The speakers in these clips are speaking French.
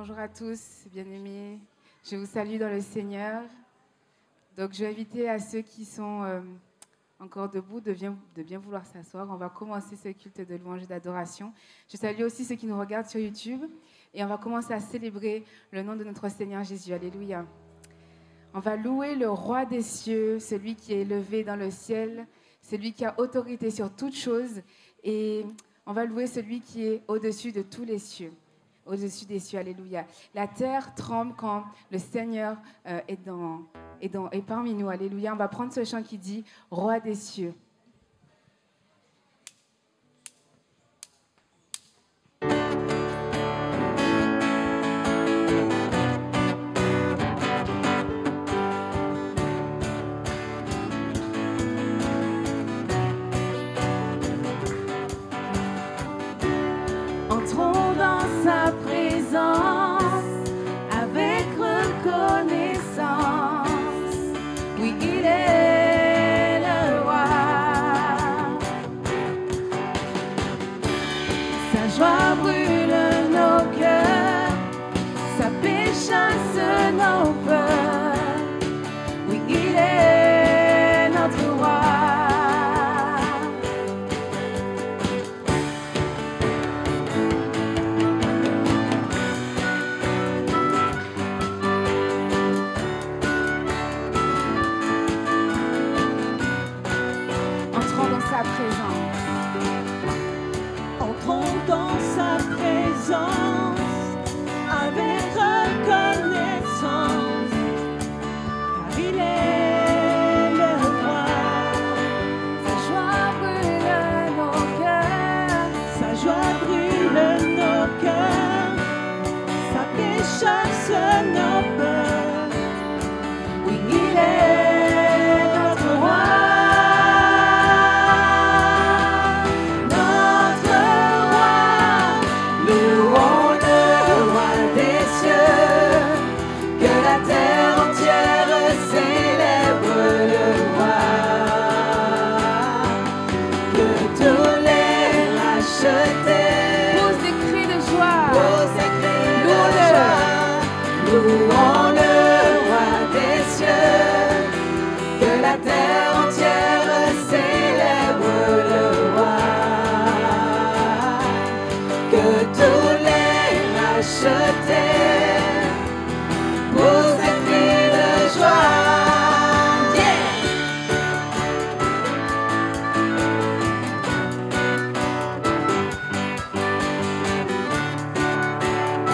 Bonjour à tous, bien-aimés. Je vous salue dans le Seigneur. Donc, je vais inviter à ceux qui sont encore debout de bien vouloir s'asseoir. On va commencer ce culte de louange et d'adoration. Je salue aussi ceux qui nous regardent sur YouTube. Et on va commencer à célébrer le nom de notre Seigneur Jésus. Alléluia. On va louer le roi des cieux, celui qui est élevé dans le ciel, celui qui a autorité sur toutes choses. Et on va louer celui qui est au-dessus de tous les cieux. Au-dessus des cieux, alléluia. La terre tremble quand le Seigneur est parmi nous, alléluia. On va prendre ce chant qui dit « Roi des cieux ». Entrons dans sa présence avec reconnaissance. Oui, il est le roi. Sa joie brûle nos cœurs, sa paix chasse nos peurs. Oui, il est notre roi. Entrons dans sa présence avec reconnaissance, car il est le roi. Sa joie brûle nos cœurs, sa joie brûle nos cœurs, sa paix chasse nos peurs. Oui, il est notre roi. Louons le roi des cieux, que la terre entière célèbre le roi, que tous les rachetés posent des cris de joie.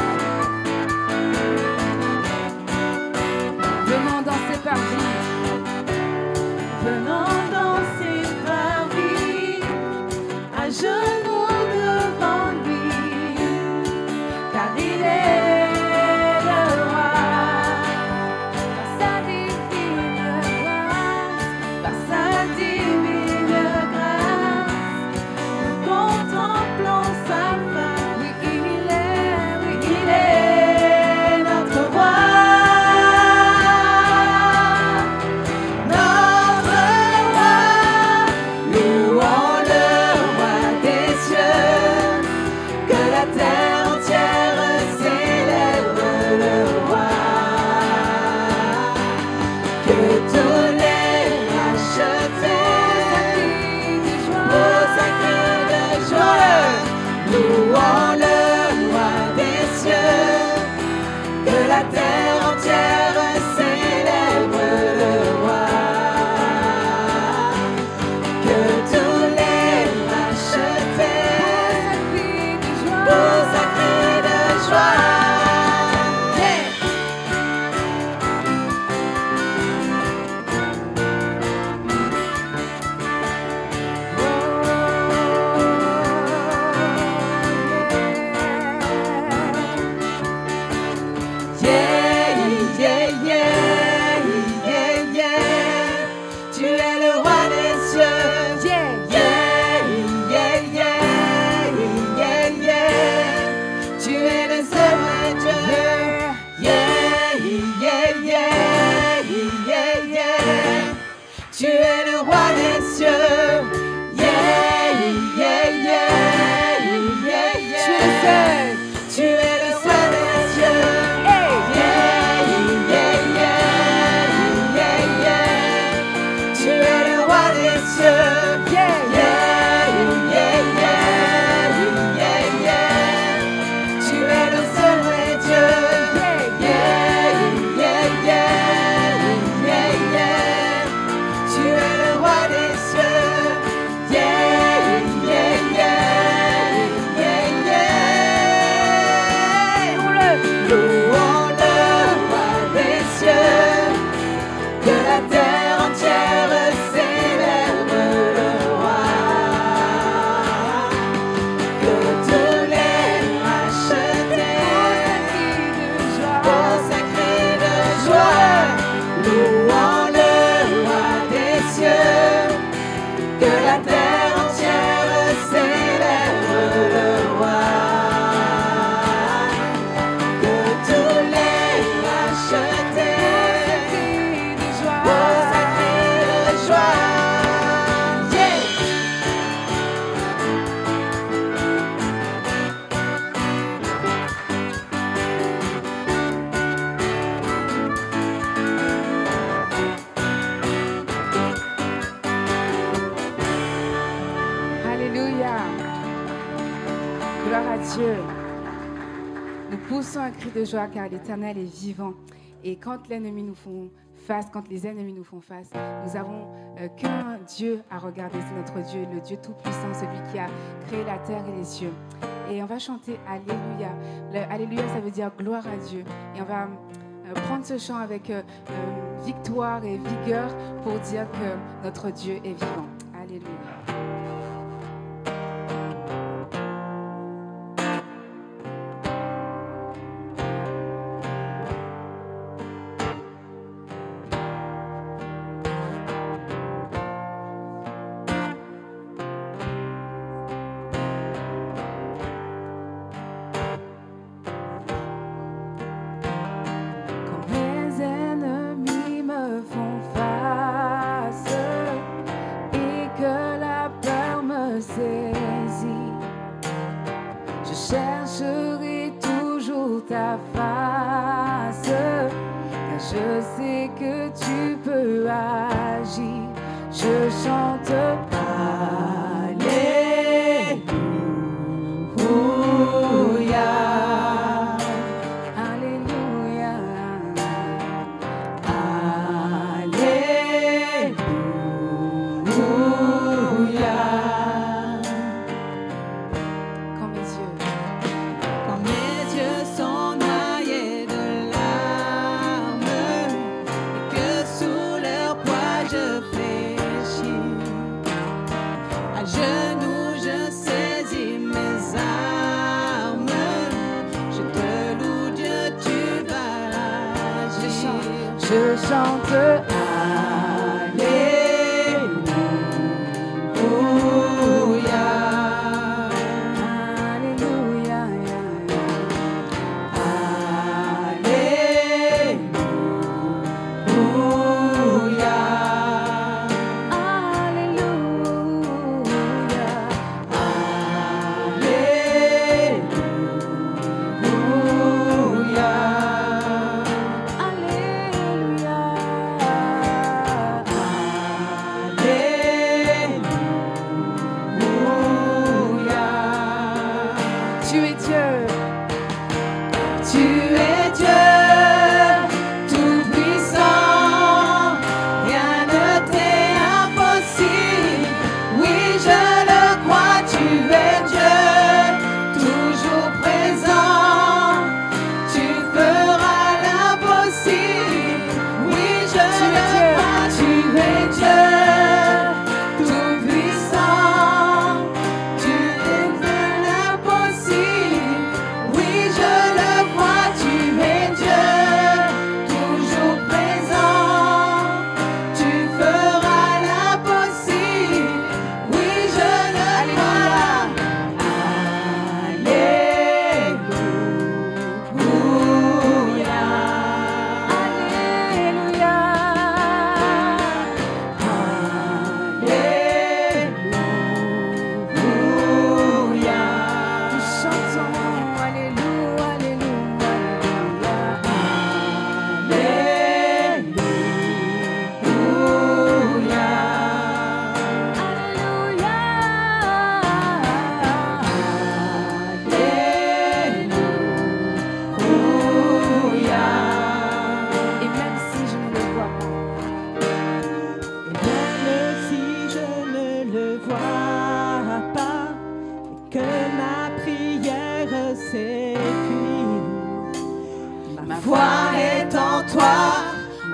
Venons danser par vie, à genoux devant lui, car il est le roi. Par sa divine grâce, par sa divine grâce, nous contemplons sa face. Oui, il est notre roi. Louons le roi des Alléluia. Gloire à Dieu. Nous poussons un cri de joie car l'Éternel est vivant. Et quand l'ennemi nous font face, quand les ennemis nous font face, nous avons qu'un Dieu à regarder, c'est notre Dieu, le Dieu Tout-Puissant, celui qui a créé la terre et les cieux. Et on va chanter Alléluia. Alléluia, ça veut dire gloire à Dieu. Et on va prendre ce chant avec victoire et vigueur pour dire que notre Dieu est vivant. Alléluia. Chercherai toujours ta face, car je sais que tu peux agir. Je chante Alléluia, Alléluia, Alléluia. Je chante Alléluia, Alléluia, Alléluia,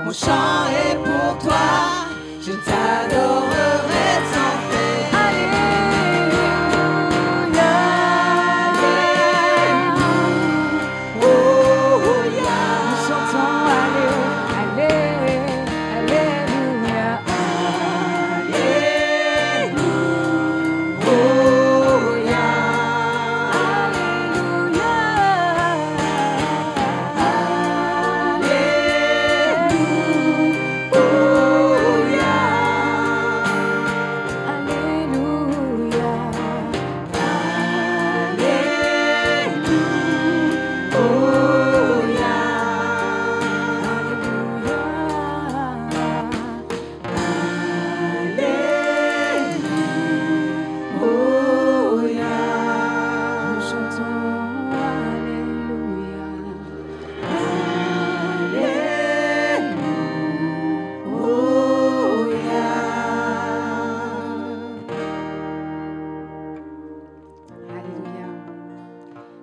Mon chant est pour toi, je t'adorerai sans fin. Alléluia, Alléluia. Nous chantons Alléluia, Alléluia,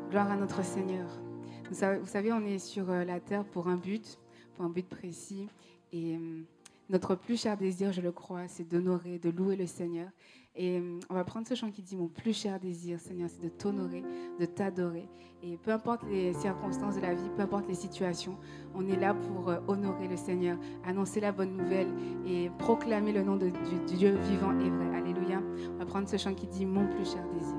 Gloire à notre Seigneur. Vous savez, on est sur la terre pour un but précis. Et notre plus cher désir, je le crois, c'est d'honorer, de louer le Seigneur. Et on va prendre ce chant qui dit « Mon plus cher désir, Seigneur, c'est de t'honorer, de t'adorer. » Et peu importe les circonstances de la vie, peu importe les situations, on est là pour honorer le Seigneur, annoncer la bonne nouvelle et proclamer le nom du Dieu vivant et vrai. Alléluia. On va prendre ce chant qui dit « Mon plus cher désir. »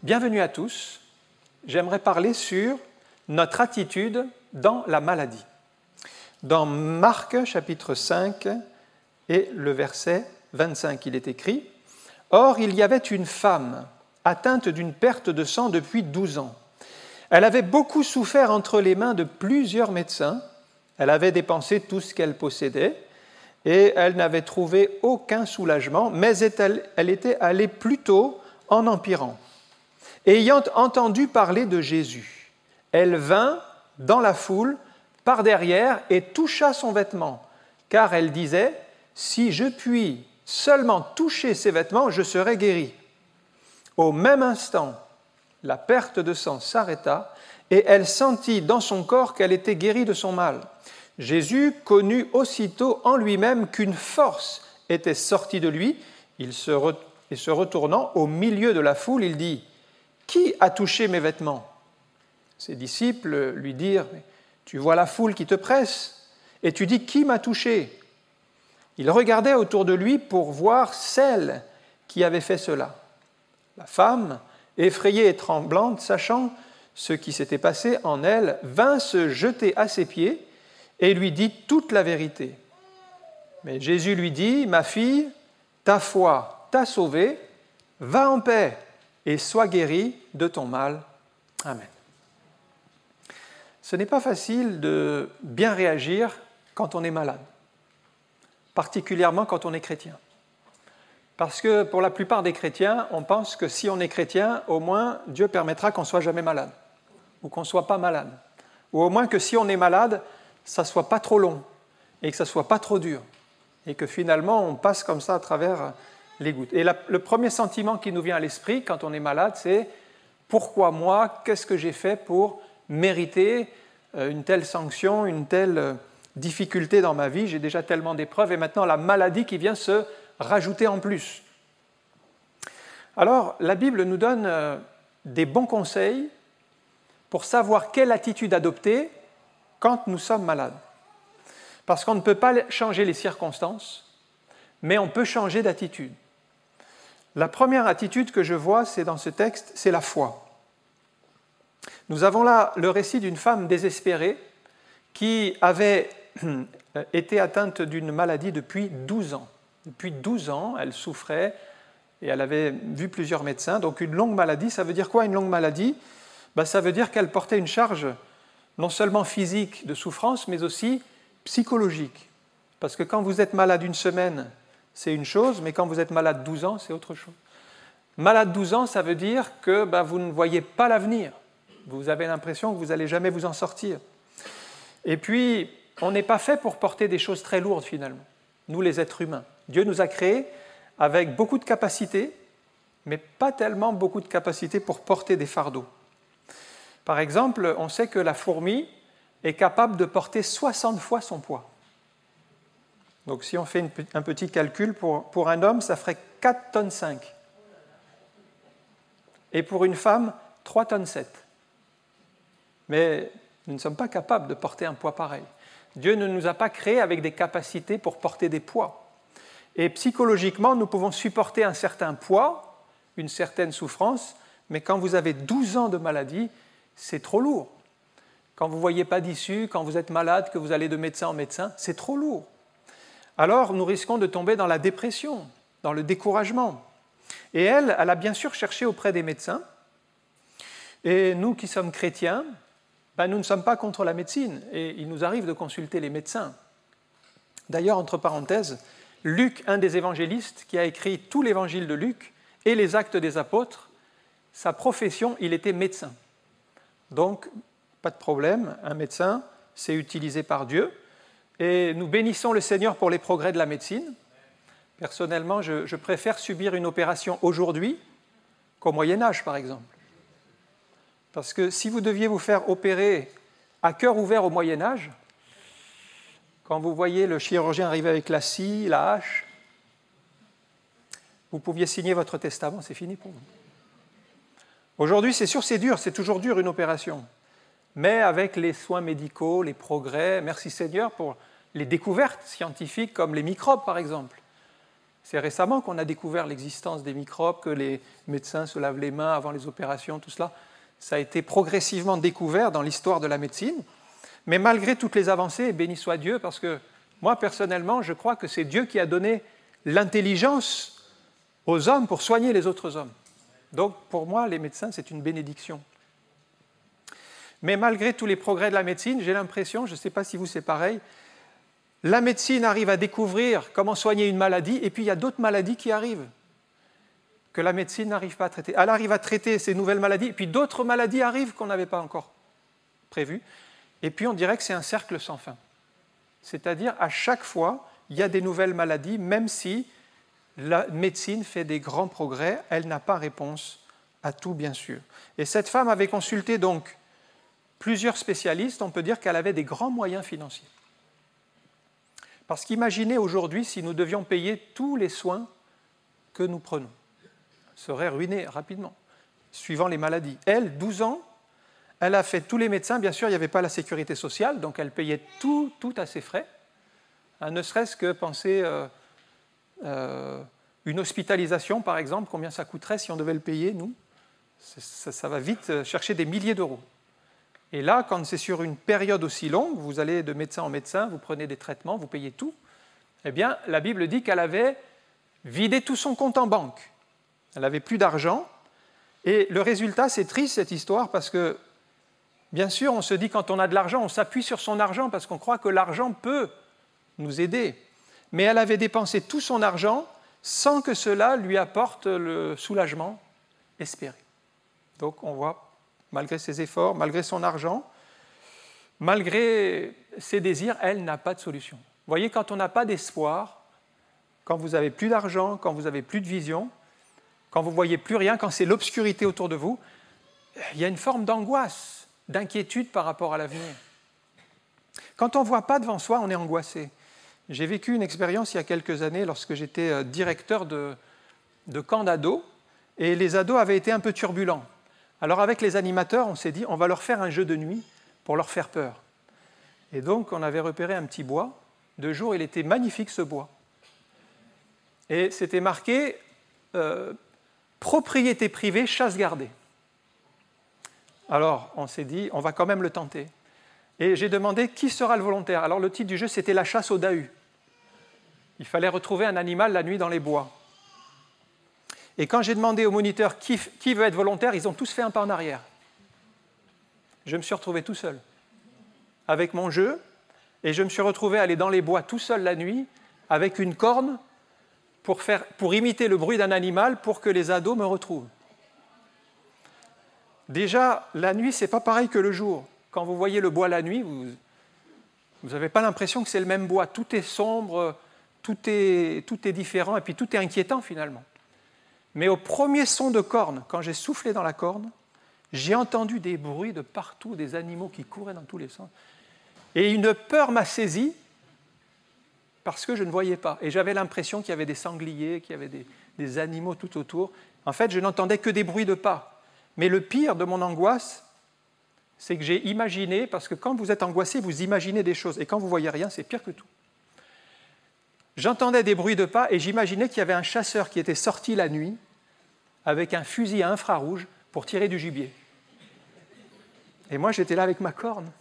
Bienvenue à tous. J'aimerais parler sur notre attitude dans la maladie. Dans Marc chapitre 5 et le verset 25, il est écrit « Or, il y avait une femme atteinte d'une perte de sang depuis 12 ans. Elle avait beaucoup souffert entre les mains de plusieurs médecins. Elle avait dépensé tout ce qu'elle possédait et elle n'avait trouvé aucun soulagement, mais elle était allée plutôt en empirant. Ayant entendu parler de Jésus, elle vint dans la foule par derrière et toucha son vêtement, car elle disait « Si je puis seulement toucher ses vêtements, je serai guérie. » Au même instant, la perte de sang s'arrêta et elle sentit dans son corps qu'elle était guérie de son mal. Jésus connut aussitôt en lui-même qu'une force était sortie de lui. Et se retournant au milieu de la foule, il dit « Qui a touché mes vêtements ?» Ses disciples lui dirent « Tu vois la foule qui te presse et tu dis « Qui m'a touché ?» Il regardait autour de lui pour voir celle qui avait fait cela. La femme, effrayée et tremblante, sachant ce qui s'était passé en elle, vint se jeter à ses pieds et lui dit toute la vérité. Mais Jésus lui dit « Ma fille, ta foi t'a sauvée, va en paix et sois guérie de ton mal. Amen. » Ce n'est pas facile de bien réagir quand on est malade, particulièrement quand on est chrétien. Parce que pour la plupart des chrétiens, on pense que si on est chrétien, au moins Dieu permettra qu'on ne soit jamais malade, ou qu'on ne soit pas malade, ou au moins que si on est malade, ça ne soit pas trop long, et que ça ne soit pas trop dur, et que finalement on passe comme ça à travers les gouttes. Et le premier sentiment qui nous vient à l'esprit quand on est malade, c'est « Pourquoi moi ? Qu'est-ce que j'ai fait pour mériter une telle sanction, une telle difficulté dans ma vie ? J'ai déjà tellement d'épreuves, et maintenant la maladie qui vient se rajouter en plus. » Alors, la Bible nous donne des bons conseils pour savoir quelle attitude adopter quand nous sommes malades. Parce qu'on ne peut pas changer les circonstances, mais on peut changer d'attitude. La première attitude que je vois, c'est dans ce texte, c'est la foi. Nous avons là le récit d'une femme désespérée qui avait été atteinte d'une maladie depuis 12 ans. Depuis 12 ans, elle souffrait et elle avait vu plusieurs médecins. Donc une longue maladie, ça veut dire quoi une longue maladie ? Ça veut dire qu'elle portait une charge non seulement physique de souffrance, mais aussi psychologique. Parce que quand vous êtes malade une semaine, c'est une chose, mais quand vous êtes malade 12 ans, c'est autre chose. Malade 12 ans, ça veut dire que vous ne voyez pas l'avenir. Vous avez l'impression que vous n'allez jamais vous en sortir. Et puis, on n'est pas fait pour porter des choses très lourdes finalement, nous les êtres humains. Dieu nous a créés avec beaucoup de capacités, mais pas tellement beaucoup de capacités pour porter des fardeaux. Par exemple, on sait que la fourmi est capable de porter 60 fois son poids. Donc si on fait un petit calcul, pour un homme, ça ferait 4,5 tonnes. Et pour une femme, 3,7 tonnes. Mais nous ne sommes pas capables de porter un poids pareil. Dieu ne nous a pas créés avec des capacités pour porter des poids. Et psychologiquement, nous pouvons supporter un certain poids, une certaine souffrance, mais quand vous avez 12 ans de maladie, c'est trop lourd. Quand vous ne voyez pas d'issue, quand vous êtes malade, que vous allez de médecin en médecin, c'est trop lourd. Alors nous risquons de tomber dans la dépression, dans le découragement. Et elle a bien sûr cherché auprès des médecins. Et nous qui sommes chrétiens, nous ne sommes pas contre la médecine. Et il nous arrive de consulter les médecins. D'ailleurs, entre parenthèses, Luc, un des évangélistes qui a écrit tout l'évangile de Luc et les actes des apôtres, sa profession, il était médecin. Donc, pas de problème, un médecin, c'est utilisé par Dieu. Et nous bénissons le Seigneur pour les progrès de la médecine. Personnellement, je préfère subir une opération aujourd'hui qu'au Moyen-Âge, par exemple. Parce que si vous deviez vous faire opérer à cœur ouvert au Moyen-Âge, quand vous voyez le chirurgien arriver avec la scie, la hache, vous pouviez signer votre testament, c'est fini pour vous. Aujourd'hui, c'est sûr, c'est dur, c'est toujours dur une opération. Mais avec les soins médicaux, les progrès, merci Seigneur pour les découvertes scientifiques comme les microbes par exemple. C'est récemment qu'on a découvert l'existence des microbes, que les médecins se lavent les mains avant les opérations, tout cela. Ça a été progressivement découvert dans l'histoire de la médecine. Mais malgré toutes les avancées, béni soit Dieu, parce que moi, personnellement, je crois que c'est Dieu qui a donné l'intelligence aux hommes pour soigner les autres hommes. Donc, pour moi, les médecins, c'est une bénédiction. Mais malgré tous les progrès de la médecine, j'ai l'impression, je ne sais pas si vous c'est pareil, la médecine arrive à découvrir comment soigner une maladie, et puis il y a d'autres maladies qui arrivent, que la médecine n'arrive pas à traiter. Elle arrive à traiter ces nouvelles maladies, et puis d'autres maladies arrivent qu'on n'avait pas encore prévues. Et puis on dirait que c'est un cercle sans fin. C'est-à-dire, à chaque fois, il y a des nouvelles maladies, même si la médecine fait des grands progrès, elle n'a pas réponse à tout, bien sûr. Et cette femme avait consulté donc plusieurs spécialistes, on peut dire qu'elle avait des grands moyens financiers. Parce qu'imaginez aujourd'hui si nous devions payer tous les soins que nous prenons. Elle serait ruinée rapidement, suivant les maladies. Elle, 12 ans, elle a fait tous les médecins. Bien sûr, il n'y avait pas la sécurité sociale, donc elle payait tout à ses frais. Ne serait-ce que penser une hospitalisation, par exemple, combien ça coûterait si on devait le payer, nous. Ça va vite chercher des milliers d'euros. Et là, quand c'est sur une période aussi longue, vous allez de médecin en médecin, vous prenez des traitements, vous payez tout, eh bien, la Bible dit qu'elle avait vidé tout son compte en banque. Elle n'avait plus d'argent. Et le résultat, c'est triste, cette histoire, parce que, bien sûr, on se dit quand on a de l'argent, on s'appuie sur son argent parce qu'on croit que l'argent peut nous aider. Mais elle avait dépensé tout son argent sans que cela lui apporte le soulagement espéré. Donc, on voit, malgré ses efforts, malgré son argent, malgré ses désirs, elle n'a pas de solution. Vous voyez, quand on n'a pas d'espoir, quand vous n'avez plus d'argent, quand vous n'avez plus de vision, quand vous ne voyez plus rien, quand c'est l'obscurité autour de vous, il y a une forme d'angoisse, d'inquiétude par rapport à l'avenir. Quand on ne voit pas devant soi, on est angoissé. J'ai vécu une expérience il y a quelques années lorsque j'étais directeur de camp d'ados, et les ados avaient été un peu turbulents. Alors avec les animateurs, on s'est dit, on va leur faire un jeu de nuit pour leur faire peur. Et donc, on avait repéré un petit bois. De jour, il était magnifique, ce bois. Et c'était marqué propriété privée, chasse gardée. Alors, on s'est dit, on va quand même le tenter. Et j'ai demandé qui sera le volontaire. Alors, le titre du jeu, c'était la chasse au dahu. Il fallait retrouver un animal la nuit dans les bois. Et quand j'ai demandé aux moniteurs qui veut être volontaire, ils ont tous fait un pas en arrière. Je me suis retrouvé tout seul, avec mon jeu, et je me suis retrouvé à aller dans les bois tout seul la nuit, avec une corne, pour imiter le bruit d'un animal, pour que les ados me retrouvent. Déjà, la nuit, ce n'est pas pareil que le jour. Quand vous voyez le bois la nuit, vous n'avez pas l'impression que c'est le même bois. Tout est sombre, tout est différent, et puis tout est inquiétant finalement. Mais au premier son de corne, quand j'ai soufflé dans la corne, j'ai entendu des bruits de partout, des animaux qui couraient dans tous les sens. Et une peur m'a saisi parce que je ne voyais pas. Et j'avais l'impression qu'il y avait des sangliers, qu'il y avait des animaux tout autour. En fait, je n'entendais que des bruits de pas. Mais le pire de mon angoisse, c'est que j'ai imaginé, parce que quand vous êtes angoissé, vous imaginez des choses. Et quand vous ne voyez rien, c'est pire que tout. J'entendais des bruits de pas et j'imaginais qu'il y avait un chasseur qui était sorti la nuit avec un fusil à infrarouge pour tirer du gibier. Et moi, j'étais là avec ma corne.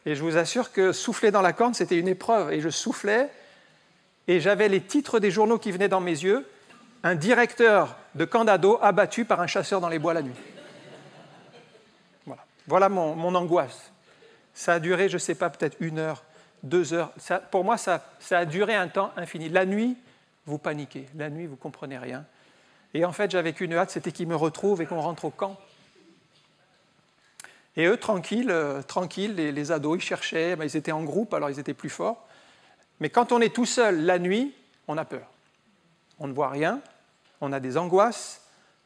Et je vous assure que souffler dans la corne, c'était une épreuve. Et je soufflais et j'avais les titres des journaux qui venaient dans mes yeux. Un directeur de camp d'ados abattu par un chasseur dans les bois la nuit. Voilà mon angoisse. Ça a duré, je ne sais pas, peut-être 1 heure, 2 heures. Pour moi, ça a duré un temps infini. La nuit, vous paniquez. La nuit, vous ne comprenez rien. Et en fait, j'avais qu'une hâte, c'était qu'ils me retrouvent et qu'on rentre au camp. Et eux, tranquilles, les ados, ils cherchaient, ils étaient en groupe, alors ils étaient plus forts. Mais quand on est tout seul la nuit, on a peur. On ne voit rien, on a des angoisses,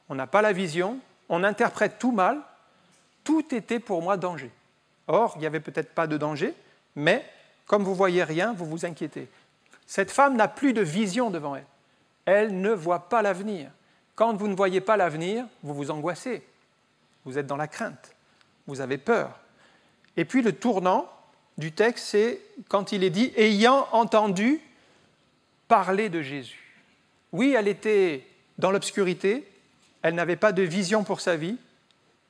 on n'a pas la vision, on interprète tout mal. Tout était pour moi danger. Or, il n'y avait peut-être pas de danger, mais comme vous ne voyez rien, vous vous inquiétez. Cette femme n'a plus de vision devant elle. Elle ne voit pas l'avenir. Quand vous ne voyez pas l'avenir, vous vous angoissez. Vous êtes dans la crainte. Vous avez peur. Et puis le tournant du texte, c'est quand il est dit « ayant entendu parler de Jésus ». Oui, elle était dans l'obscurité, elle n'avait pas de vision pour sa vie.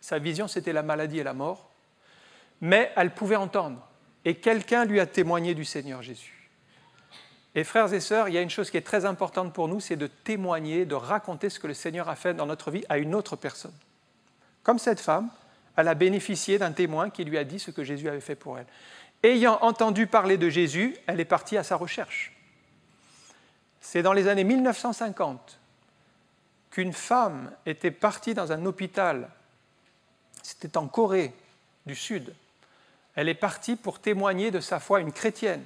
Sa vision, c'était la maladie et la mort. Mais elle pouvait entendre. Et quelqu'un lui a témoigné du Seigneur Jésus. Et frères et sœurs, il y a une chose qui est très importante pour nous, c'est de témoigner, de raconter ce que le Seigneur a fait dans notre vie à une autre personne. Comme cette femme, elle a bénéficié d'un témoin qui lui a dit ce que Jésus avait fait pour elle. Ayant entendu parler de Jésus, elle est partie à sa recherche. C'est dans les années 1950 qu'une femme était partie dans un hôpital, c'était en Corée du Sud. Elle est partie pour témoigner de sa foi, une chrétienne.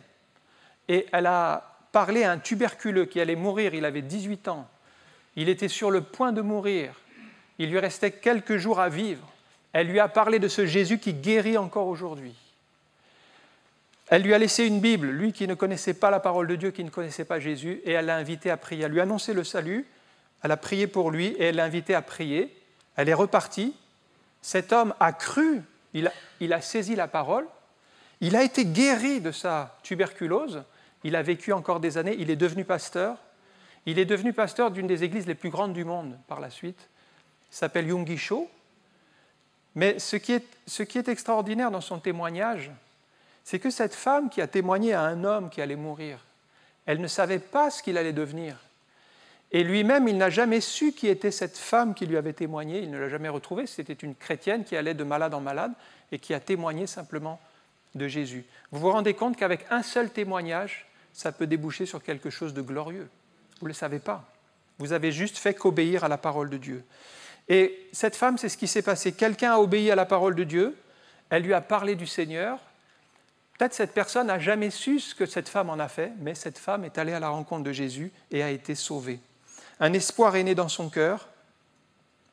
Et elle a parlé à un tuberculeux qui allait mourir, il avait 18 ans. Il était sur le point de mourir. Il lui restait quelques jours à vivre. Elle lui a parlé de ce Jésus qui guérit encore aujourd'hui. Elle lui a laissé une Bible, lui qui ne connaissait pas la parole de Dieu, qui ne connaissait pas Jésus, et elle l'a invité à prier. Elle lui a annoncé le salut, elle a prié pour lui et elle l'a invité à prier. Elle est repartie. Cet homme a cru, il a saisi la parole, il a été guéri de sa tuberculose, il a vécu encore des années, il est devenu pasteur. Il est devenu pasteur d'une des églises les plus grandes du monde par la suite. Il s'appelle Yonggi-sho. Mais ce qui est extraordinaire dans son témoignage, c'est que cette femme qui a témoigné à un homme qui allait mourir, elle ne savait pas ce qu'il allait devenir. Et lui-même, il n'a jamais su qui était cette femme qui lui avait témoigné, il ne l'a jamais retrouvée. C'était une chrétienne qui allait de malade en malade et qui a témoigné simplement de Jésus. Vous vous rendez compte qu'avec un seul témoignage, ça peut déboucher sur quelque chose de glorieux. Vous ne le savez pas. Vous avez juste fait qu'obéir à la parole de Dieu. Et cette femme, c'est ce qui s'est passé. Quelqu'un a obéi à la parole de Dieu, elle lui a parlé du Seigneur. Peut-être cette personne n'a jamais su ce que cette femme en a fait, mais cette femme est allée à la rencontre de Jésus et a été sauvée. Un espoir est né dans son cœur.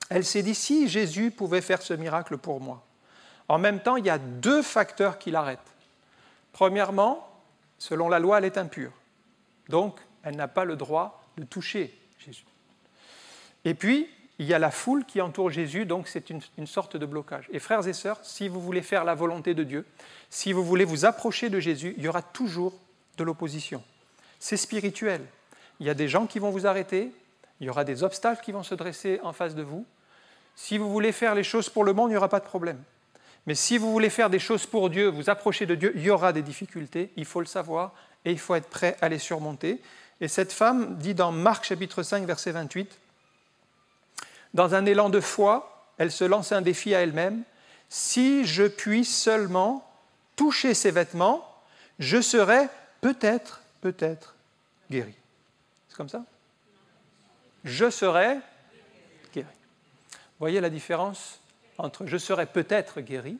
Elle s'est dit, si Jésus pouvait faire ce miracle pour moi. En même temps, il y a deux facteurs qui l'arrêtent. Premièrement, selon la loi, elle est impure. Donc, elle n'a pas le droit de toucher Jésus. Et puis, il y a la foule qui entoure Jésus, donc c'est une sorte de blocage. Et frères et sœurs, si vous voulez faire la volonté de Dieu, si vous voulez vous approcher de Jésus, il y aura toujours de l'opposition. C'est spirituel. Il y a des gens qui vont vous arrêter, il y aura des obstacles qui vont se dresser en face de vous. Si vous voulez faire les choses pour le monde, il n'y aura pas de problème. Mais si vous voulez faire des choses pour Dieu, vous approcher de Dieu, il y aura des difficultés, il faut le savoir, et il faut être prêt à les surmonter. Et cette femme dit dans Marc chapitre 5, verset 28, dans un élan de foi, elle se lance un défi à elle-même. Si je puis seulement toucher ses vêtements, je serai peut-être guéri. C'est comme ça ? Je serai guéri. Vous voyez la différence entre je serai peut-être guéri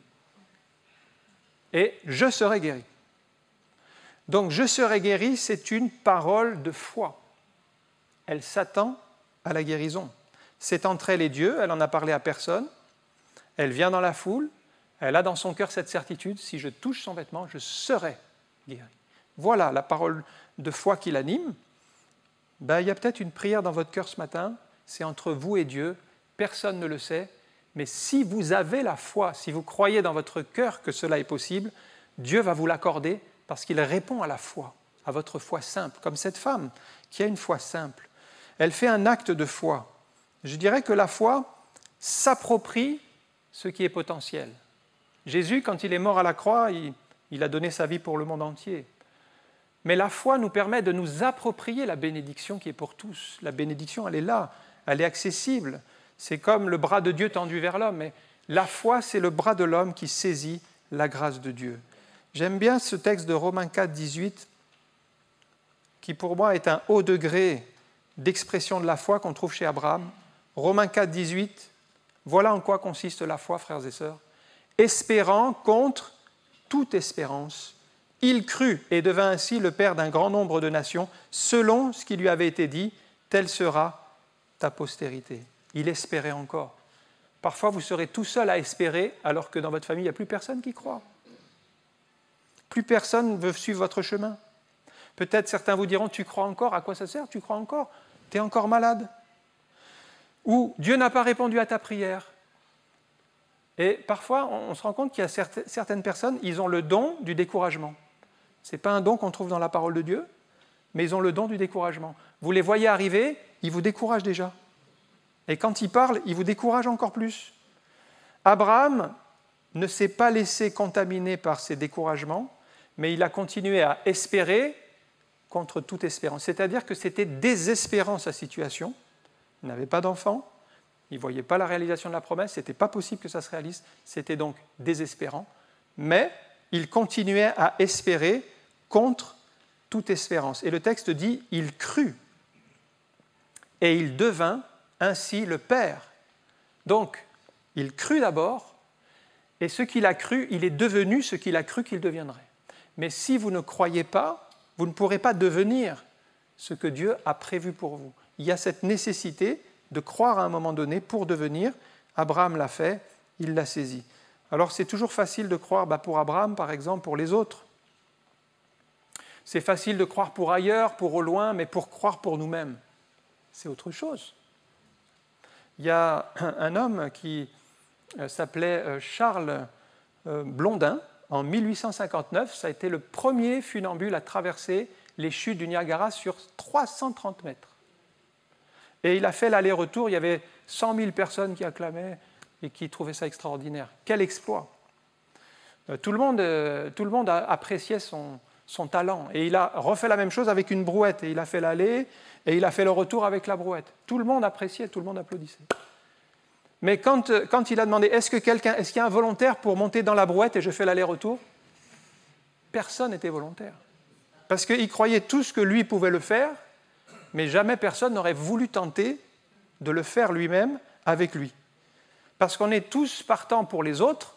et je serai guéri. Donc je serai guéri, c'est une parole de foi. Elle s'attend à la guérison. C'est entre elle et Dieu, elle n'en a parlé à personne. Elle vient dans la foule, elle a dans son cœur cette certitude, si je touche son vêtement, je serai guéri. Voilà la parole de foi qui l'anime. Il y a peut-être une prière dans votre cœur ce matin, c'est entre vous et Dieu, personne ne le sait, mais si vous avez la foi, si vous croyez dans votre cœur que cela est possible, Dieu va vous l'accorder parce qu'il répond à la foi, à votre foi simple, comme cette femme qui a une foi simple. Elle fait un acte de foi. Je dirais que la foi s'approprie ce qui est potentiel. Jésus, quand il est mort à la croix, il a donné sa vie pour le monde entier. Mais la foi nous permet de nous approprier la bénédiction qui est pour tous. La bénédiction, elle est là, elle est accessible. C'est comme le bras de Dieu tendu vers l'homme. Mais la foi, c'est le bras de l'homme qui saisit la grâce de Dieu. J'aime bien ce texte de Romains 4, 18, qui pour moi est un haut degré d'expression de la foi qu'on trouve chez Abraham. Romains 4, 18, voilà en quoi consiste la foi, frères et sœurs. Espérant contre toute espérance, il crut et devint ainsi le père d'un grand nombre de nations, selon ce qui lui avait été dit, telle sera ta postérité. Il espérait encore. Parfois, vous serez tout seul à espérer, alors que dans votre famille, il n'y a plus personne qui croit. Plus personne ne veut suivre votre chemin. Peut-être certains vous diront, tu crois encore, à quoi ça sert? Tu crois encore? Tu es encore malade. Ou Dieu n'a pas répondu à ta prière. Et parfois, on se rend compte qu'il y a certaines personnes, ils ont le don du découragement. Ce n'est pas un don qu'on trouve dans la parole de Dieu, mais ils ont le don du découragement. Vous les voyez arriver, il vous décourage déjà. Et quand il parle, il vous décourage encore plus. Abraham ne s'est pas laissé contaminer par ses découragements, mais il a continué à espérer contre toute espérance. C'est-à-dire que c'était désespérant sa situation. Il n'avait pas d'enfant, il ne voyait pas la réalisation de la promesse, ce n'était pas possible que ça se réalise, c'était donc désespérant. Mais il continuait à espérer contre toute espérance. Et le texte dit, il crut, et il devint ainsi le Père. Donc, il crut d'abord, et ce qu'il a cru, il est devenu ce qu'il a cru qu'il deviendrait. Mais si vous ne croyez pas, vous ne pourrez pas devenir ce que Dieu a prévu pour vous. Il y a cette nécessité de croire à un moment donné pour devenir. Abraham l'a fait, il l'a saisi. Alors c'est toujours facile de croire pour Abraham, par exemple, pour les autres. C'est facile de croire pour ailleurs, pour au loin, mais pour croire pour nous-mêmes, c'est autre chose. Il y a un homme qui s'appelait Charles Blondin. En 1859, ça a été le premier funambule à traverser les chutes du Niagara sur 330 mètres. Et il a fait l'aller-retour, il y avait 100 000 personnes qui acclamaient et qui trouvaient ça extraordinaire. Quel exploit! Tout le monde appréciait son talent. Et il a refait la même chose avec une brouette. Et il a fait l'aller et il a fait le retour avec la brouette. Tout le monde appréciait, tout le monde applaudissait. Mais quand il a demandé, est-ce qu'il y a un volontaire pour monter dans la brouette et je fais l'aller-retour? Personne n'était volontaire. Parce qu'il croyait tous que lui pouvait le faire, mais jamais personne n'aurait voulu tenter de le faire lui-même avec lui. Parce qu'on est tous partants pour les autres,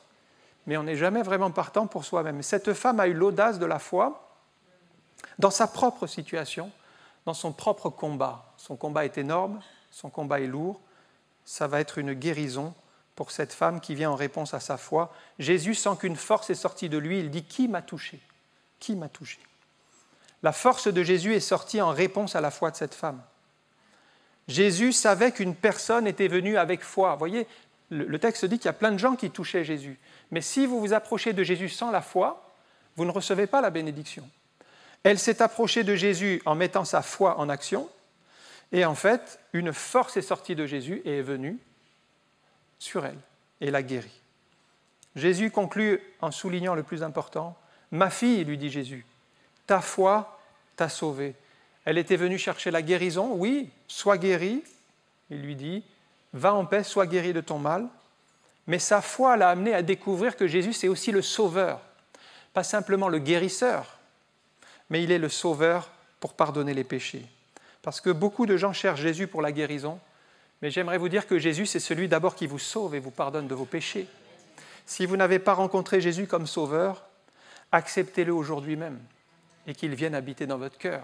mais on n'est jamais vraiment partant pour soi-même. Cette femme a eu l'audace de la foi dans sa propre situation, dans son propre combat. Son combat est énorme, son combat est lourd. Ça va être une guérison pour cette femme qui vient en réponse à sa foi. Jésus sent qu'une force est sortie de lui. Il dit « Qui m'a touché ? Qui m'a touché ?» La force de Jésus est sortie en réponse à la foi de cette femme. Jésus savait qu'une personne était venue avec foi. Vous voyez, le texte dit qu'il y a plein de gens qui touchaient Jésus. Mais si vous vous approchez de Jésus sans la foi, vous ne recevez pas la bénédiction. Elle s'est approchée de Jésus en mettant sa foi en action. Et en fait, une force est sortie de Jésus et est venue sur elle et l'a guérie. Jésus conclut en soulignant le plus important. « Ma fille, lui dit Jésus, ta foi t'a sauvée. » Elle était venue chercher la guérison. Oui, sois guérie. Il lui dit, va en paix, sois guérie de ton mal. Mais sa foi l'a amenée à découvrir que Jésus, c'est aussi le sauveur. Pas simplement le guérisseur, mais il est le sauveur pour pardonner les péchés. Parce que beaucoup de gens cherchent Jésus pour la guérison, mais j'aimerais vous dire que Jésus, c'est celui d'abord qui vous sauve et vous pardonne de vos péchés. Si vous n'avez pas rencontré Jésus comme sauveur, acceptez-le aujourd'hui même et qu'il vienne habiter dans votre cœur.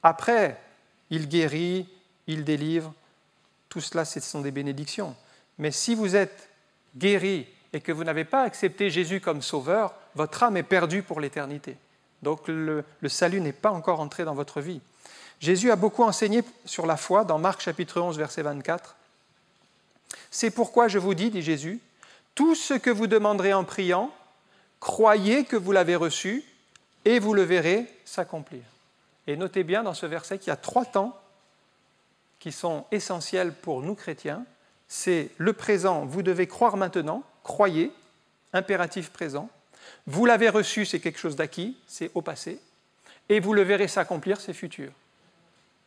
Après, il guérit, il délivre, tout cela, ce sont des bénédictions. Mais si vous êtes guéri et que vous n'avez pas accepté Jésus comme sauveur, votre âme est perdue pour l'éternité. Donc le salut n'est pas encore entré dans votre vie. Jésus a beaucoup enseigné sur la foi dans Marc chapitre 11, verset 24. « C'est pourquoi je vous dis, dit Jésus, tout ce que vous demanderez en priant, croyez que vous l'avez reçu et vous le verrez s'accomplir. » Et notez bien dans ce verset qu'il y a 3 temps qui sont essentiels pour nous chrétiens. C'est le présent, vous devez croire maintenant, croyez, impératif présent. Vous l'avez reçu, c'est quelque chose d'acquis, c'est au passé. Et vous le verrez s'accomplir, c'est futur.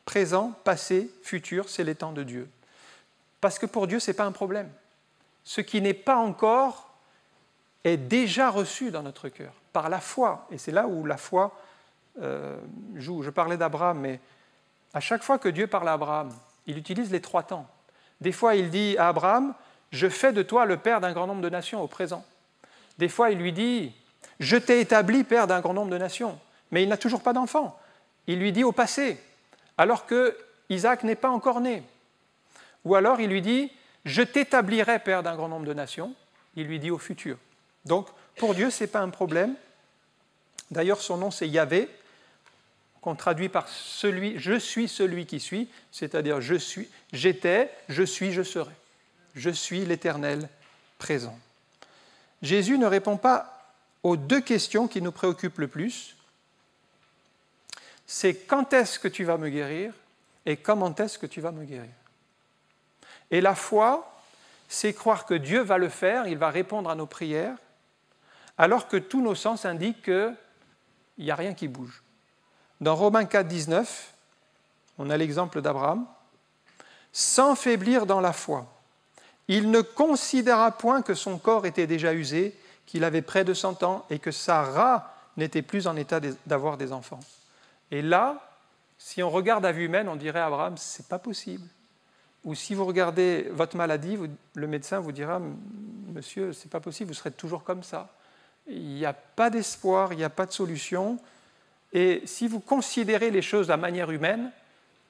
Présent, passé, futur, c'est les temps de Dieu. Parce que pour Dieu, ce n'est pas un problème. Ce qui n'est pas encore est déjà reçu dans notre cœur, par la foi. Et c'est là où la foi joue. Je parlais d'Abraham, mais à chaque fois que Dieu parle à Abraham, il utilise les 3 temps. Des fois, il dit à Abraham, « Je fais de toi le père d'un grand nombre de nations au présent. » Des fois, il lui dit, « Je t'ai établi père d'un grand nombre de nations. » Mais il n'a toujours pas d'enfant. Il lui dit au passé, alors que Isaac n'est pas encore né. Ou alors il lui dit, « Je t'établirai père d'un grand nombre de nations. » Il lui dit au futur. Donc, pour Dieu, ce n'est pas un problème. D'ailleurs, son nom, c'est Yahvé, qu'on traduit par celui, « Je suis celui qui suis », c'est-à-dire « Je suis, j'étais, je suis, je serai ». Je suis l'Éternel présent. Jésus ne répond pas aux 2 questions qui nous préoccupent le plus. C'est quand est-ce que tu vas me guérir et comment est-ce que tu vas me guérir? Et la foi, c'est croire que Dieu va le faire, il va répondre à nos prières, alors que tous nos sens indiquent qu'il n'y a rien qui bouge. Dans Romains 4, 19, on a l'exemple d'Abraham. « Sans faiblir dans la foi, il ne considéra point que son corps était déjà usé, qu'il avait près de 100 ans et que Sarah n'était plus en état d'avoir des enfants. » Et là, si on regarde à vue humaine, on dirait à Abraham, ce n'est pas possible. Ou si vous regardez votre maladie, le médecin vous dira, monsieur, ce n'est pas possible, vous serez toujours comme ça. Il n'y a pas d'espoir, il n'y a pas de solution. Et si vous considérez les choses à manière humaine,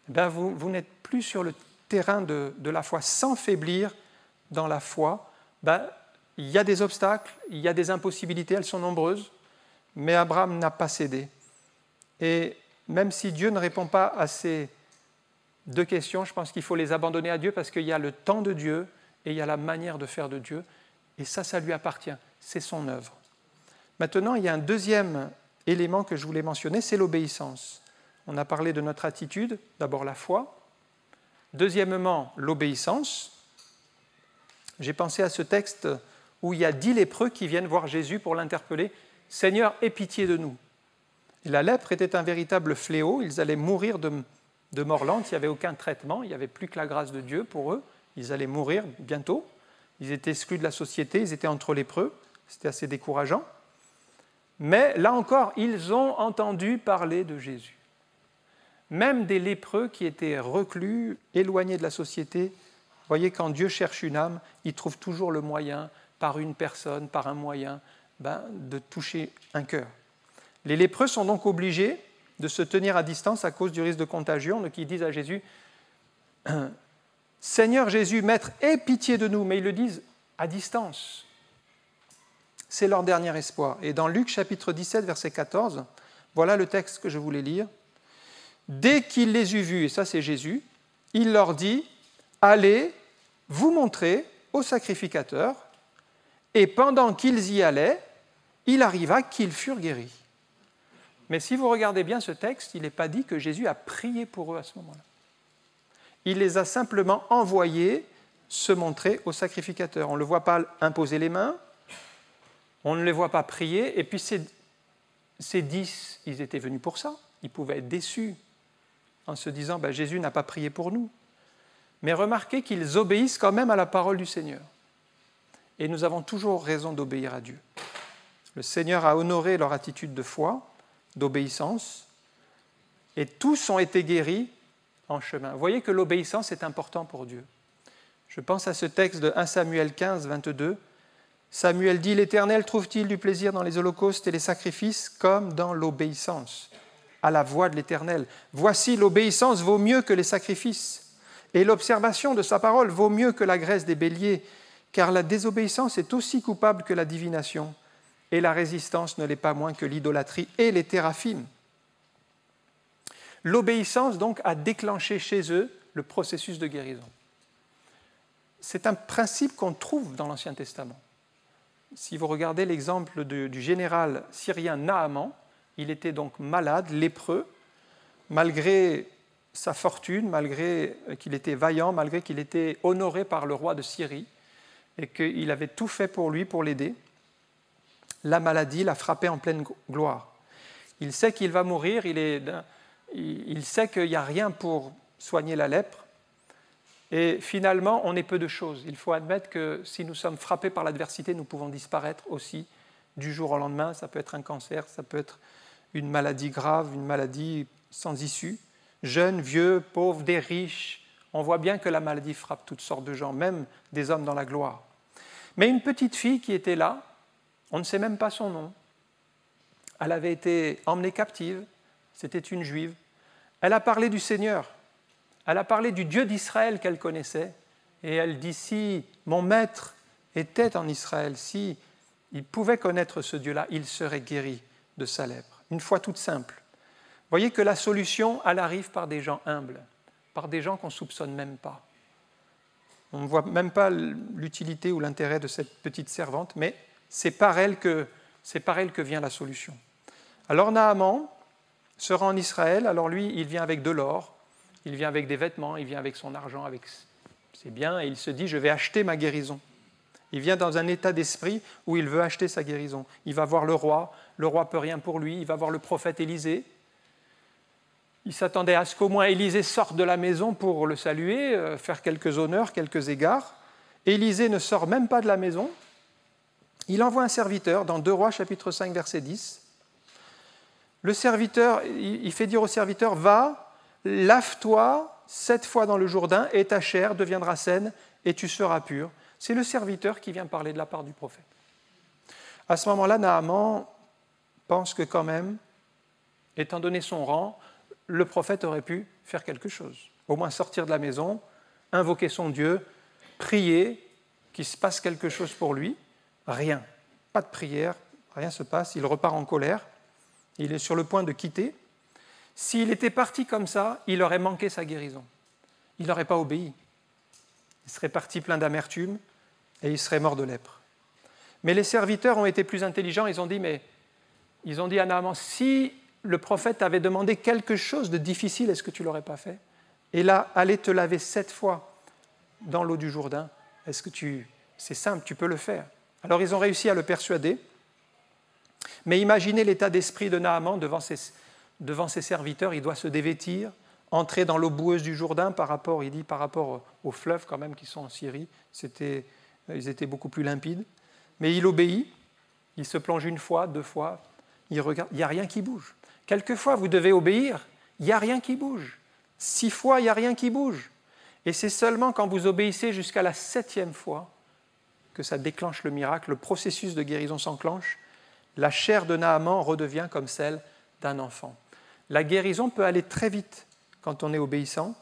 ben vous n'êtes plus sur le terrain de la foi. Sans faiblir dans la foi, ben, il y a des obstacles, il y a des impossibilités, elles sont nombreuses, mais Abraham n'a pas cédé. Et même si Dieu ne répond pas à ces deux questions, je pense qu'il faut les abandonner à Dieu parce qu'il y a le temps de Dieu et il y a la manière de faire de Dieu. Et ça lui appartient, c'est son œuvre. Maintenant, il y a un deuxième élément que je voulais mentionner, c'est l'obéissance. On a parlé de notre attitude, d'abord la foi. Deuxièmement, l'obéissance. J'ai pensé à ce texte où il y a 10 lépreux qui viennent voir Jésus pour l'interpeller. « Seigneur, aie pitié de nous ». Et la lèpre était un véritable fléau, ils allaient mourir de mort lente, il n'y avait aucun traitement, il n'y avait plus que la grâce de Dieu pour eux, ils allaient mourir bientôt, ils étaient exclus de la société, ils étaient entre lépreux, c'était assez décourageant. Mais là encore, ils ont entendu parler de Jésus. Même des lépreux qui étaient reclus, éloignés de la société, vous voyez, quand Dieu cherche une âme, il trouve toujours le moyen, par une personne, par un moyen, de toucher un cœur. Les lépreux sont donc obligés de se tenir à distance à cause du risque de contagion, donc ils disent à Jésus, « Seigneur Jésus, Maître, aie pitié de nous », mais ils le disent à distance. C'est leur dernier espoir. Et dans Luc chapitre 17, verset 14, voilà le texte que je voulais lire. « Dès qu'il les eut vus, et ça c'est Jésus, il leur dit, « Allez, vous montrer au sacrificateur. » Et pendant qu'ils y allaient, il arriva qu'ils furent guéris. Mais si vous regardez bien ce texte, il n'est pas dit que Jésus a prié pour eux à ce moment-là. Il les a simplement envoyés se montrer au sacrificateur. On ne le voit pas imposer les mains, on ne les voit pas prier, et puis ces 10, ils étaient venus pour ça. Ils pouvaient être déçus en se disant Jésus n'a pas prié pour nous. Mais remarquez qu'ils obéissent quand même à la parole du Seigneur. Et nous avons toujours raison d'obéir à Dieu. Le Seigneur a honoré leur attitude de foi, d'obéissance, et tous ont été guéris en chemin. Vous voyez que l'obéissance est importante pour Dieu. Je pense à ce texte de 1 Samuel 15, 22. Samuel dit « L'Éternel trouve-t-il du plaisir dans les holocaustes et les sacrifices comme dans l'obéissance à la voix de l'Éternel. Voici, l'obéissance vaut mieux que les sacrifices, et l'observation de sa parole vaut mieux que la graisse des béliers, car la désobéissance est aussi coupable que la divination, et la résistance ne l'est pas moins que l'idolâtrie et les théraphim. » L'obéissance, donc, a déclenché chez eux le processus de guérison. C'est un principe qu'on trouve dans l'Ancien Testament. Si vous regardez l'exemple du général syrien Naaman, il était donc malade, lépreux, malgré sa fortune, malgré qu'il était vaillant, malgré qu'il était honoré par le roi de Syrie, et qu'il avait tout fait pour lui, pour l'aider. La maladie l'a frappé en pleine gloire. Il sait qu'il va mourir, il sait qu'il n'y a rien pour soigner la lèpre, et finalement, on est peu de choses. Il faut admettre que si nous sommes frappés par l'adversité, nous pouvons disparaître aussi du jour au lendemain. Ça peut être un cancer, ça peut être une maladie grave, une maladie sans issue. Jeunes, vieux, pauvres, des riches. On voit bien que la maladie frappe toutes sortes de gens, même des hommes dans la gloire. Mais une petite fille qui était là, on ne sait même pas son nom. Elle avait été emmenée captive, c'était une juive. Elle a parlé du Seigneur, elle a parlé du Dieu d'Israël qu'elle connaissait, et elle dit, si mon maître était en Israël, si il pouvait connaître ce Dieu-là, il serait guéri de sa lèpre. Une foi toute simple. Vous voyez que la solution, elle arrive par des gens humbles, par des gens qu'on ne soupçonne même pas. On ne voit même pas l'utilité ou l'intérêt de cette petite servante, mais c'est par elle que vient la solution. Alors Naaman se rend en Israël, alors lui, il vient avec de l'or, il vient avec des vêtements, il vient avec son argent, avec ses biens, et il se dit, je vais acheter ma guérison. Il vient dans un état d'esprit où il veut acheter sa guérison. Il va voir le roi ne peut rien pour lui, il va voir le prophète Élisée. Il s'attendait à ce qu'au moins Élisée sorte de la maison pour le saluer, faire quelques honneurs, quelques égards. Élisée ne sort même pas de la maison. Il envoie un serviteur dans 2 Rois, chapitre 5, verset 10. Le serviteur, il fait dire au serviteur, « Va, lave-toi 7 fois dans le Jourdain, et ta chair deviendra saine, et tu seras pur. » C'est le serviteur qui vient parler de la part du prophète. À ce moment-là, Naaman pense que quand même, étant donné son rang, le prophète aurait pu faire quelque chose. Au moins sortir de la maison, invoquer son Dieu, prier, qu'il se passe quelque chose pour lui. Rien. Pas de prière, rien ne se passe. Il repart en colère. Il est sur le point de quitter. S'il était parti comme ça, il aurait manqué sa guérison. Il n'aurait pas obéi. Il serait parti plein d'amertume et il serait mort de lèpre. Mais les serviteurs ont été plus intelligents. Ils ont dit à Naaman, si le prophète avait demandé quelque chose de difficile, est-ce que tu ne l'aurais pas fait? Et là, aller te laver 7 fois dans l'eau du Jourdain, c'est simple, tu peux le faire. Alors ils ont réussi à le persuader, mais imaginez l'état d'esprit de Naaman devant ses serviteurs. Il doit se dévêtir, entrer dans l'eau boueuse du Jourdain par rapport aux fleuves quand même qui sont en Syrie. Ils étaient beaucoup plus limpides. Mais il obéit, il se plonge 1 fois, 2 fois, il regarde, il n'y a rien qui bouge. Quelquefois, vous devez obéir, il n'y a rien qui bouge. 6 fois, il n'y a rien qui bouge. Et c'est seulement quand vous obéissez jusqu'à la 7e fois que ça déclenche le miracle, le processus de guérison s'enclenche, la chair de Naaman redevient comme celle d'un enfant. La guérison peut aller très vite quand on est obéissant,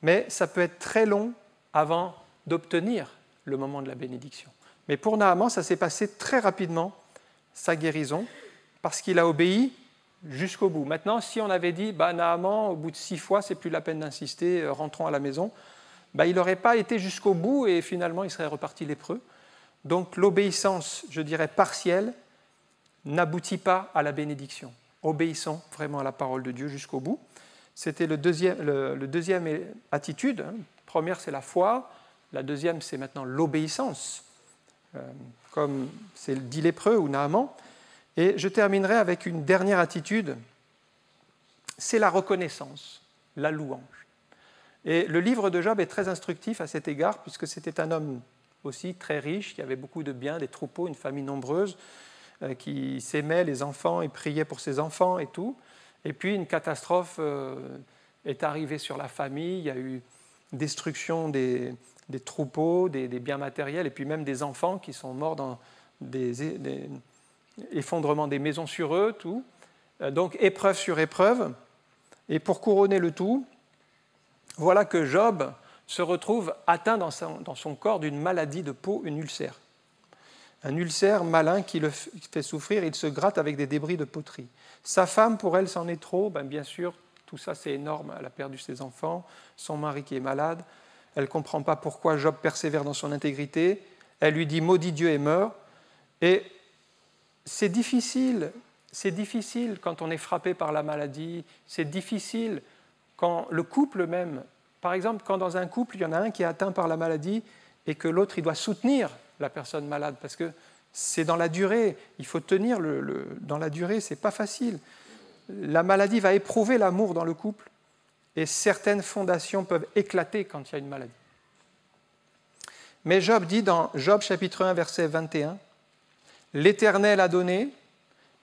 mais ça peut être très long avant d'obtenir le moment de la bénédiction. Mais pour Naaman, ça s'est passé très rapidement, sa guérison, parce qu'il a obéi jusqu'au bout. Maintenant, si on avait dit, Naaman, au bout de 6 fois, c'est plus la peine d'insister, rentrons à la maison, il n'aurait pas été jusqu'au bout et finalement, il serait reparti lépreux. Donc, l'obéissance, je dirais, partielle, n'aboutit pas à la bénédiction. Obéissons vraiment à la parole de Dieu jusqu'au bout. C'était le deuxième attitude. La première, c'est la foi. La deuxième, c'est maintenant l'obéissance, comme c'est dit lépreux ou Naaman. Et je terminerai avec une dernière attitude, c'est la reconnaissance, la louange. Et le livre de Job est très instructif à cet égard, puisque c'était un homme aussi très riche, qui avait beaucoup de biens, des troupeaux, une famille nombreuse, qui s'aimait les enfants et priait pour ses enfants et tout. Et puis une catastrophe est arrivée sur la famille, il y a eu destruction des troupeaux, des biens matériels, et puis même des enfants qui sont morts dans des effondrements des maisons sur eux, tout. Donc épreuve sur épreuve. Et pour couronner le tout, voilà que Job se retrouve atteint dans son corps d'une maladie de peau, une ulcère. Un ulcère malin qui le fait souffrir, il se gratte avec des débris de poterie. Sa femme, pour elle, c'en est trop. Bien sûr, tout ça c'est énorme, elle a perdu ses enfants, son mari qui est malade, elle ne comprend pas pourquoi Job persévère dans son intégrité, elle lui dit « maudit Dieu et meurs ». Et c'est difficile quand on est frappé par la maladie, c'est difficile quand le couple même, par exemple, quand dans un couple, il y en a un qui est atteint par la maladie et que l'autre, il doit soutenir la personne malade, parce que c'est dans la durée, il faut tenir dans la durée, ce n'est pas facile. La maladie va éprouver l'amour dans le couple et certaines fondations peuvent éclater quand il y a une maladie. Mais Job dit dans Job chapitre 1, verset 21, « L'Éternel a donné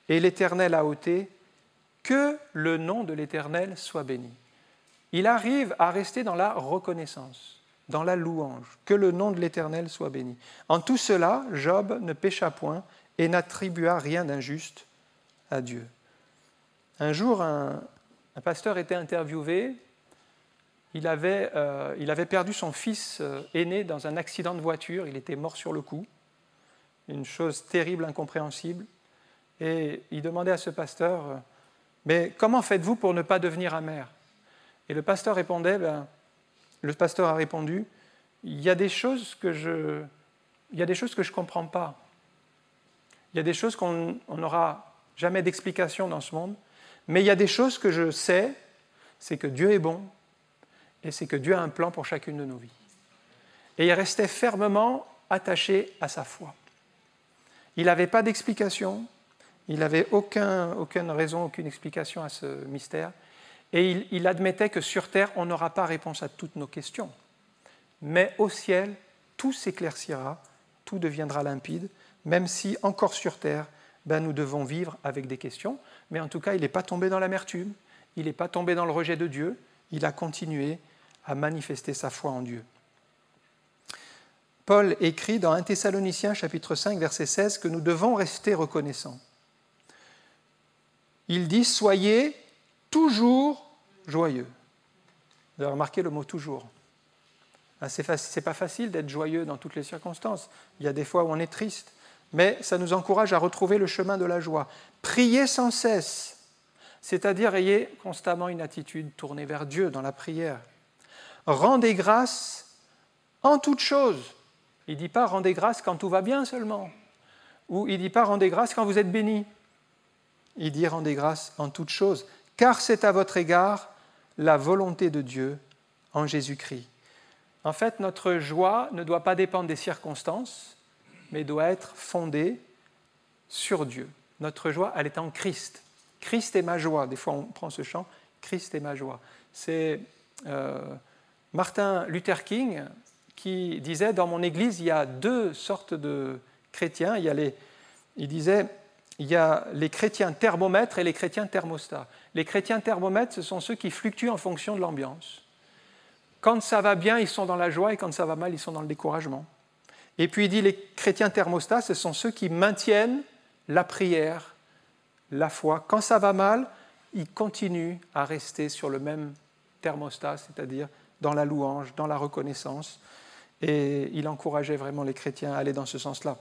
et l'Éternel a ôté, que le nom de l'Éternel soit béni. » Il arrive à rester dans la reconnaissance, dans la louange, que le nom de l'Éternel soit béni. En tout cela, Job ne pécha point et n'attribua rien d'injuste à Dieu. Un jour, un pasteur était interviewé. Il avait perdu son fils aîné dans un accident de voiture. Il était mort sur le coup. Une chose terrible, incompréhensible. Et il demandait à ce pasteur, « Mais comment faites-vous pour ne pas devenir amer ?» Et le pasteur a répondu, « Il y a des choses que je ne comprends pas. Il y a des choses qu'on n'aura jamais d'explication dans ce monde. Mais il y a des choses que je sais, c'est que Dieu est bon et c'est que Dieu a un plan pour chacune de nos vies. Et il restait fermement attaché à sa foi. Il n'avait pas d'explication, il n'avait aucune raison, aucune explication à ce mystère, et il admettait que sur terre, on n'aura pas réponse à toutes nos questions. Mais au ciel, tout s'éclaircira, tout deviendra limpide, même si encore sur terre, nous devons vivre avec des questions. Mais en tout cas, il n'est pas tombé dans l'amertume, il n'est pas tombé dans le rejet de Dieu, il a continué à manifester sa foi en Dieu. Paul écrit dans 1 Thessaloniciens chapitre 5, verset 16, que nous devons rester reconnaissants. Il dit « Soyez toujours joyeux ». Vous avez remarqué le mot « toujours ». Ce n'est pas facile d'être joyeux dans toutes les circonstances. Il y a des fois où on est triste, mais ça nous encourage à retrouver le chemin de la joie. Priez sans cesse, c'est-à-dire ayez constamment une attitude tournée vers Dieu dans la prière. Rendez grâce en toutes choses. Il ne dit pas rendez grâce quand tout va bien seulement, ou il ne dit pas rendez grâce quand vous êtes béni. Il dit rendez grâce en toutes choses, car c'est à votre égard la volonté de Dieu en Jésus-Christ. En fait, notre joie ne doit pas dépendre des circonstances, mais doit être fondée sur Dieu. Notre joie, elle est en Christ. Christ est ma joie. Des fois, on prend ce chant, Christ est ma joie. C'est Martin Luther King qui disait, dans mon église, il y a deux sortes de chrétiens. Il disait, il y a les chrétiens thermomètres et les chrétiens thermostats. Les chrétiens thermomètres, ce sont ceux qui fluctuent en fonction de l'ambiance. Quand ça va bien, ils sont dans la joie, et quand ça va mal, ils sont dans le découragement. Et puis il dit, les chrétiens thermostats, ce sont ceux qui maintiennent la prière, la foi. Quand ça va mal, ils continuent à rester sur le même thermostat, c'est-à-dire dans la louange, dans la reconnaissance. Et il encourageait vraiment les chrétiens à aller dans ce sens-là.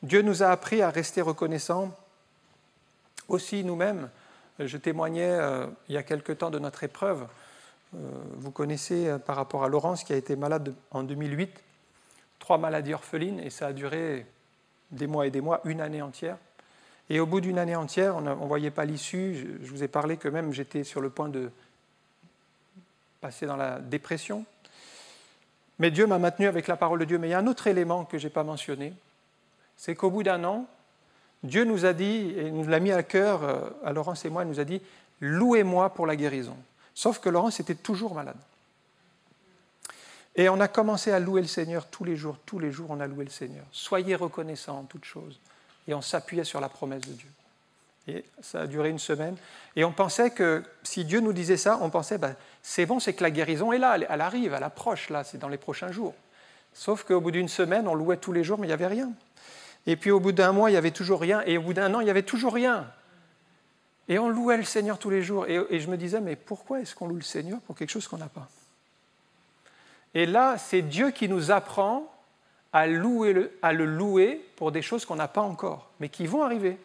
Dieu nous a appris à rester reconnaissants aussi nous-mêmes. Je témoignais il y a quelque temps de notre épreuve. Vous connaissez par rapport à Laurence qui a été malade en 2008, 3 maladies orphelines, et ça a duré des mois et des mois, une année entière. Et au bout d'une année entière, on ne voyait pas l'issue. Je vous ai parlé que même j'étais sur le point de passer dans la dépression. Mais Dieu m'a maintenu avec la parole de Dieu. Mais il y a un autre élément que je n'ai pas mentionné, c'est qu'au bout d'un an, Dieu nous a dit, et nous l'a mis à cœur, à Laurence et moi, il nous a dit « Louez-moi pour la guérison ». Sauf que Laurence était toujours malade. Et on a commencé à louer le Seigneur tous les jours, on a loué le Seigneur. Soyez reconnaissants en toutes choses. Et on s'appuyait sur la promesse de Dieu. Et ça a duré une semaine. Et on pensait que, si Dieu nous disait ça, on pensait, c'est bon, c'est que la guérison est là, elle arrive, elle approche, là, c'est dans les prochains jours. Sauf qu'au bout d'une semaine, on louait tous les jours, mais il n'y avait rien. Et puis au bout d'un mois, il n'y avait toujours rien. Et au bout d'un an, il n'y avait toujours rien. Et on louait le Seigneur tous les jours. Et je me disais, mais pourquoi est-ce qu'on loue le Seigneur pour quelque chose qu'on n'a pas ? Et là, c'est Dieu qui nous apprend à le louer pour des choses qu'on n'a pas encore, mais qui vont arriver.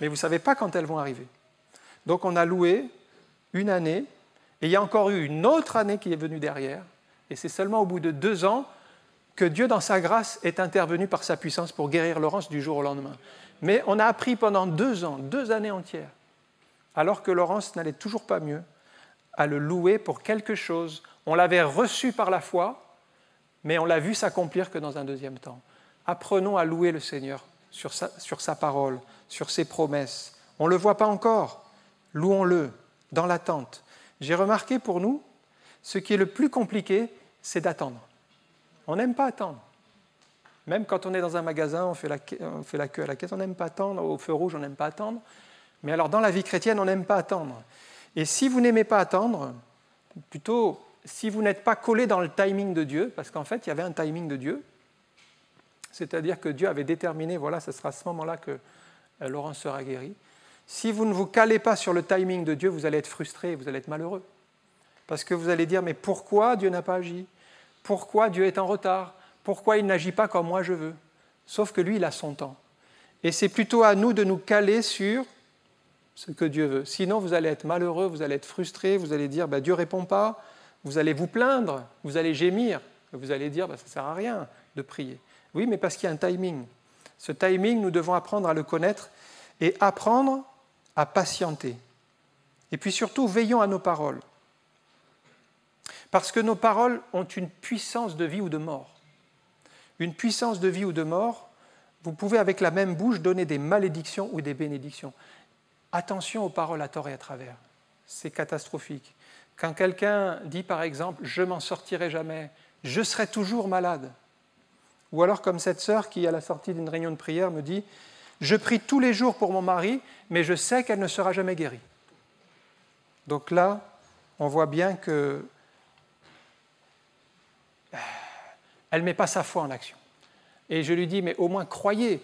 Mais vous ne savez pas quand elles vont arriver. Donc on a loué une année, et il y a encore eu une autre année qui est venue derrière, et c'est seulement au bout de 2 ans que Dieu, dans sa grâce, est intervenu par sa puissance pour guérir Laurence du jour au lendemain. Mais on a appris pendant 2 ans, 2 années entières, alors que Laurence n'allait toujours pas mieux, à le louer pour quelque chose. On l'avait reçu par la foi, mais on l'a vu s'accomplir que dans un deuxième temps. Apprenons à louer le Seigneur sur sa parole, sur ses promesses. On ne le voit pas encore, louons-le dans l'attente. J'ai remarqué pour nous, ce qui est le plus compliqué, c'est d'attendre. On n'aime pas attendre. Même quand on est dans un magasin, on fait la queue à la caisse, on n'aime pas attendre. Au feu rouge, on n'aime pas attendre. Mais alors, dans la vie chrétienne, on n'aime pas attendre. Et si vous n'aimez pas attendre, plutôt, si vous n'êtes pas collé dans le timing de Dieu, parce qu'en fait, il y avait un timing de Dieu, c'est-à-dire que Dieu avait déterminé, voilà, ce sera à ce moment-là que Laurence sera guérie. Si vous ne vous calez pas sur le timing de Dieu, vous allez être frustré, vous allez être malheureux. Parce que vous allez dire, mais pourquoi Dieu n'a pas agi ? Pourquoi Dieu est en retard ? Pourquoi il n'agit pas comme moi je veux ? Sauf que lui, il a son temps. Et c'est plutôt à nous de nous caler sur ce que Dieu veut. Sinon, vous allez être malheureux, vous allez être frustré, vous allez dire, Dieu ne répond pas, vous allez vous plaindre, vous allez gémir, vous allez dire, ça ne sert à rien de prier. Oui, mais parce qu'il y a un timing. Ce timing, nous devons apprendre à le connaître et apprendre à patienter. Et puis surtout, veillons à nos paroles. Parce que nos paroles ont une puissance de vie ou de mort. Une puissance de vie ou de mort, vous pouvez avec la même bouche donner des malédictions ou des bénédictions. Attention aux paroles à tort et à travers. C'est catastrophique. Quand quelqu'un dit par exemple « je m'en sortirai jamais »,« je serai toujours malade », ou alors comme cette sœur qui à la sortie d'une réunion de prière me dit « je prie tous les jours pour mon mari, mais je sais qu'elle ne sera jamais guérie ». Donc là, on voit bien que elle ne met pas sa foi en action. Et je lui dis, mais au moins croyez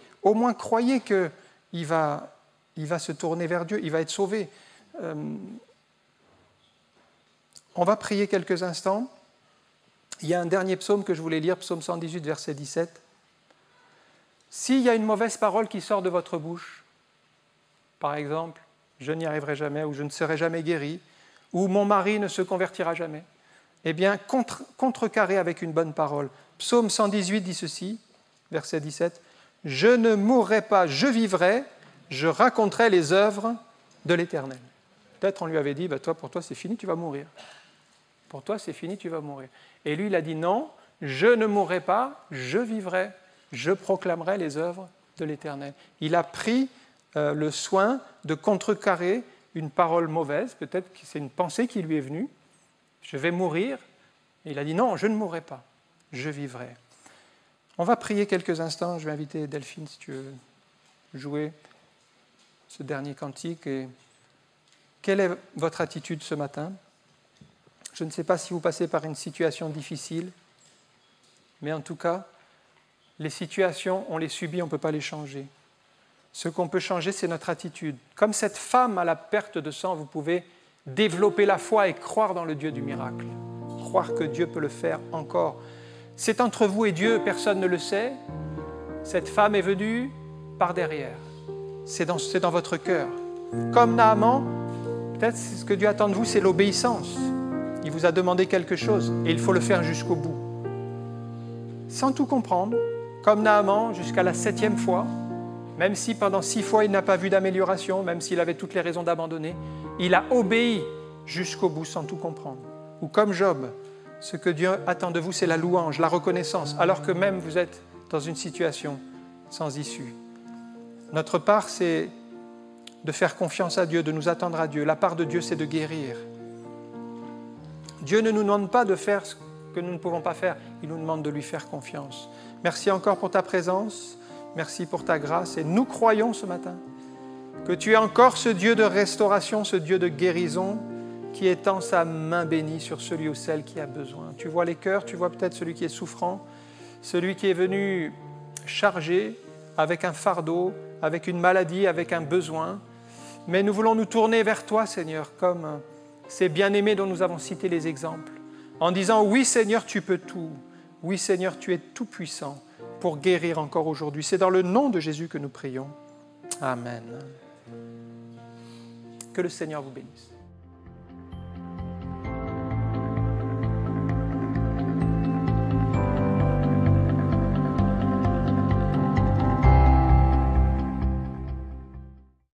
qu'il va se tourner vers Dieu, il va être sauvé. On va prier quelques instants. Il y a un dernier psaume que je voulais lire, psaume 118, verset 17. S'il y a une mauvaise parole qui sort de votre bouche, par exemple, je n'y arriverai jamais, ou je ne serai jamais guéri, ou mon mari ne se convertira jamais, eh bien, contrecarrez avec une bonne parole. Psaume 118 dit ceci, verset 17, « Je ne mourrai pas, je vivrai, je raconterai les œuvres de l'Éternel. » Peut-être on lui avait dit, pour toi c'est fini, tu vas mourir. Pour toi c'est fini, tu vas mourir. Et lui il a dit, non, je ne mourrai pas, je vivrai, je proclamerai les œuvres de l'Éternel. Il a pris le soin de contrecarrer une parole mauvaise, peut-être que c'est une pensée qui lui est venue, je vais mourir. Et il a dit, non, je ne mourrai pas, je vivrai. On va prier quelques instants. Je vais inviter Delphine, si tu veux jouer ce dernier cantique. Et quelle est votre attitude ce matin ? Je ne sais pas si vous passez par une situation difficile, mais en tout cas, les situations, on les subit, on ne peut pas les changer. Ce qu'on peut changer, c'est notre attitude. Comme cette femme à la perte de sang, vous pouvez développer la foi et croire dans le Dieu du miracle. Croire que Dieu peut le faire encore. C'est entre vous et Dieu, personne ne le sait. Cette femme est venue par derrière. C'est dans votre cœur. Comme Naaman, peut-être ce que Dieu attend de vous, c'est l'obéissance. Il vous a demandé quelque chose et il faut le faire jusqu'au bout. Sans tout comprendre, comme Naaman, jusqu'à la 7e fois, même si pendant 6 fois il n'a pas vu d'amélioration, même s'il avait toutes les raisons d'abandonner, il a obéi jusqu'au bout sans tout comprendre. Ou comme Job, ce que Dieu attend de vous, c'est la louange, la reconnaissance, alors que même vous êtes dans une situation sans issue. Notre part, c'est de faire confiance à Dieu, de nous attendre à Dieu. La part de Dieu, c'est de guérir. Dieu ne nous demande pas de faire ce que nous ne pouvons pas faire, il nous demande de lui faire confiance. Merci encore pour ta présence, merci pour ta grâce, et nous croyons ce matin que tu es encore ce Dieu de restauration, ce Dieu de guérison, qui étend sa main bénie sur celui ou celle qui a besoin. Tu vois les cœurs, tu vois peut-être celui qui est souffrant, celui qui est venu chargé avec un fardeau, avec une maladie, avec un besoin. Mais nous voulons nous tourner vers toi, Seigneur, comme ces bien-aimés dont nous avons cité les exemples, en disant « Oui, Seigneur, tu peux tout. Oui, Seigneur, tu es tout-puissant pour guérir encore aujourd'hui. » C'est dans le nom de Jésus que nous prions. Amen. Que le Seigneur vous bénisse.